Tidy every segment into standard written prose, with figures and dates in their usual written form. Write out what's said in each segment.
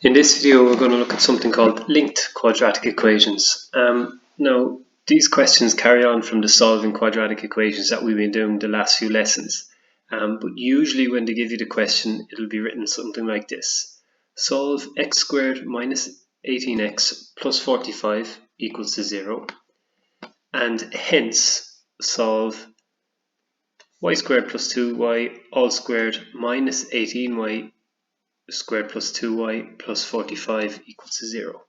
In this video, we're going to look at something called linked quadratic equations. Now, these questions carry on from the solving quadratic equations that we've been doing the last few lessons. But usually when they give you the question, it'll be written something like this. Solve x squared minus 18x plus 45 equals to 0. And hence solve y squared plus 2y all squared minus 18y squared plus 2y plus 45 equals to 0.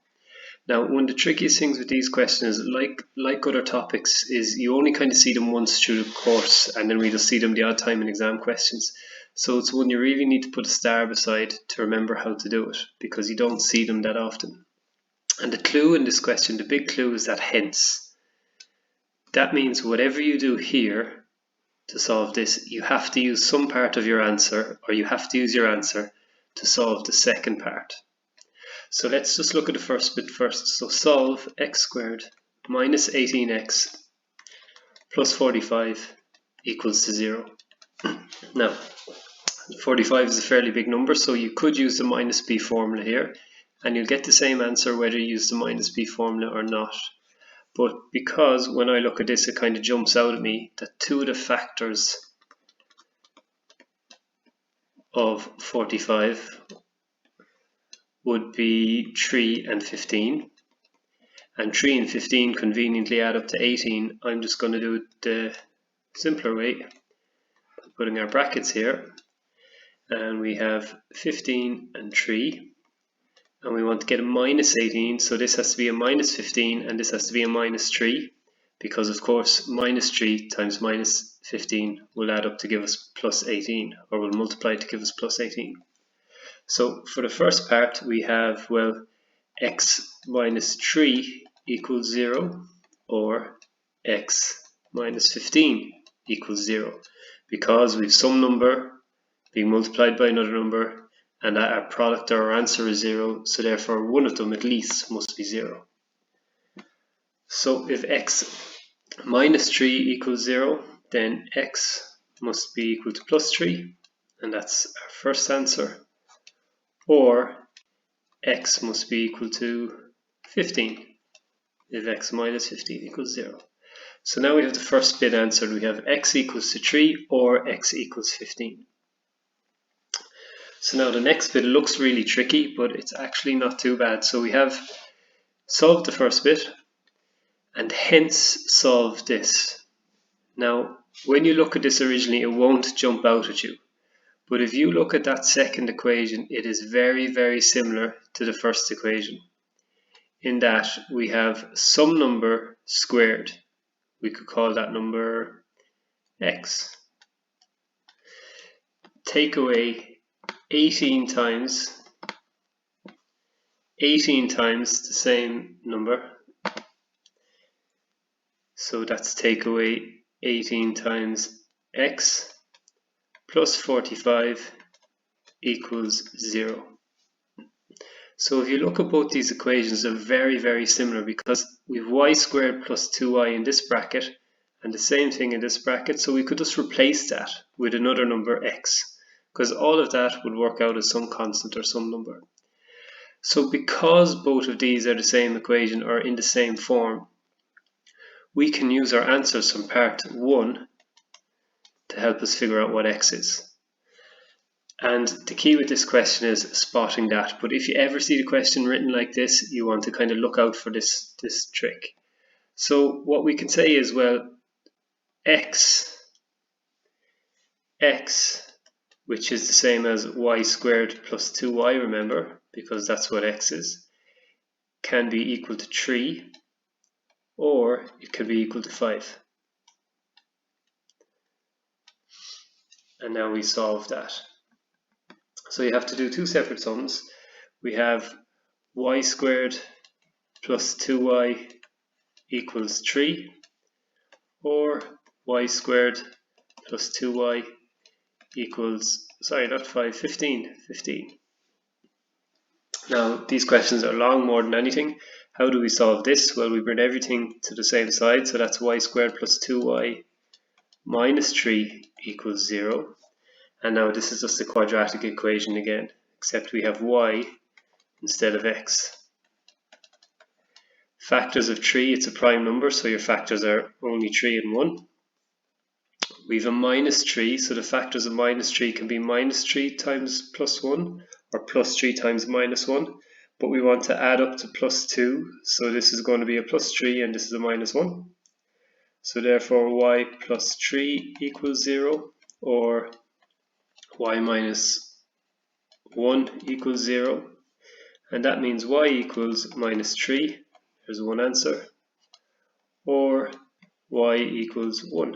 Now, one of the trickiest things with these questions, like other topics, is you only kind of see them once through the course, and then we just see them the odd time in exam questions. So it's one you really need to put a star beside to remember how to do it, because you don't see them that often. And the clue in this question, the big clue, is that hence. That means whatever you do here to solve this, you have to use some part of your answer, or you have to use your answer to solve the second part. So let's just look at the first bit first. So solve x squared minus 18x plus 45 equals to 0. Now, 45 is a fairly big number, so you could use the minus b formula here, and you'll get the same answer whether you use the minus b formula or not. But because when I look at this, it kind of jumps out at me that two of the factors of 45 would be 3 and 15, and 3 and 15 conveniently add up to 18. I'm just going to do it the simpler way, putting our brackets here, and we have 15 and 3, and we want to get a minus 18, so this has to be a minus 15 and this has to be a minus 3, because of course minus 3 times minus 15 will add up to give us plus 18, or will multiply to give us plus 18. So for the first part, we have, well, x minus 3 equals 0, or x minus 15 equals 0, because we have some number being multiplied by another number, and that our product or our answer is 0, so therefore one of them at least must be 0. So if x minus 3 equals 0, then x must be equal to plus 3, and that's our first answer. Or x must be equal to 15 if x minus 15 equals 0. So now we have the first bit answered. We have x equals to 3 or x equals 15. So now the next bit looks really tricky, but it's actually not too bad. So we have solved the first bit and hence solved this. Now when you look at this originally, it won't jump out at you. But if you look at that second equation, it is very, very similar to the first equation, in that we have some number squared. We could call that number x. Take away 18 times the same number. So that's take away 18 times x plus 45 equals 0. So if you look at both these equations, they're very, very similar, because we have y squared plus 2y in this bracket and the same thing in this bracket, so we could just replace that with another number x, because all of that would work out as some constant or some number. So because both of these are the same equation or in the same form, we can use our answers from part 1 to help us figure out what x is. And the key with this question is spotting that. But if you ever see the question written like this, you want to kind of look out for this trick. So what we can say is, well, x, which is the same as y squared plus 2y, remember, because that's what x is, can be equal to 3, or it can be equal to 5. And now we solve that. So you have to do two separate sums. We have y squared plus 2y equals 3, or y squared plus 2y equals, sorry, not 5, 15. Now these questions are long more than anything. How do we solve this? Well, we bring everything to the same side, so that's y squared plus 2y minus 3 equals 0. And now this is just a quadratic equation again, except we have y instead of x. Factors of 3, it's a prime number, so your factors are only 3 and 1. We have a minus 3, so the factors of minus 3 can be minus 3 times plus 1 or plus 3 times minus 1. But we want to add up to plus 2, so this is going to be a plus 3 and this is a minus 1. So therefore y plus 3 equals 0, or y minus 1 equals 0. And that means y equals minus 3, there's one answer, or y equals 1.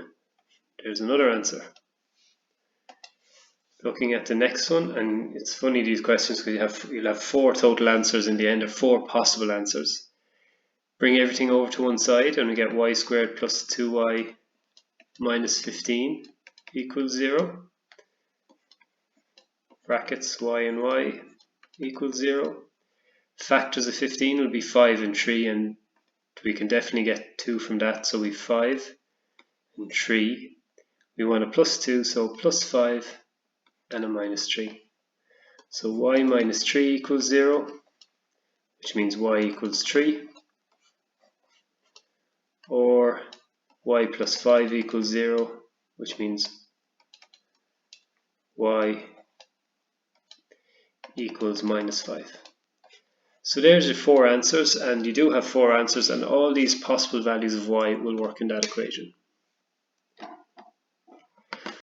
There's another answer. Looking at the next one, and it's funny these questions because you'll have 4 total answers in the end, or 4 possible answers. Bring everything over to one side and we get y squared plus 2y minus 15 equals 0. Brackets y and y equals 0. Factors of 15 will be 5 and 3, and we can definitely get 2 from that, so we have 5 and 3. We want a plus 2, so plus 5 and a minus 3. So y minus 3 equals 0, which means y equals 3. Or y plus 5 equals 0, which means y equals minus 5. So there's your 4 answers, and you do have 4 answers, and all these possible values of y will work in that equation.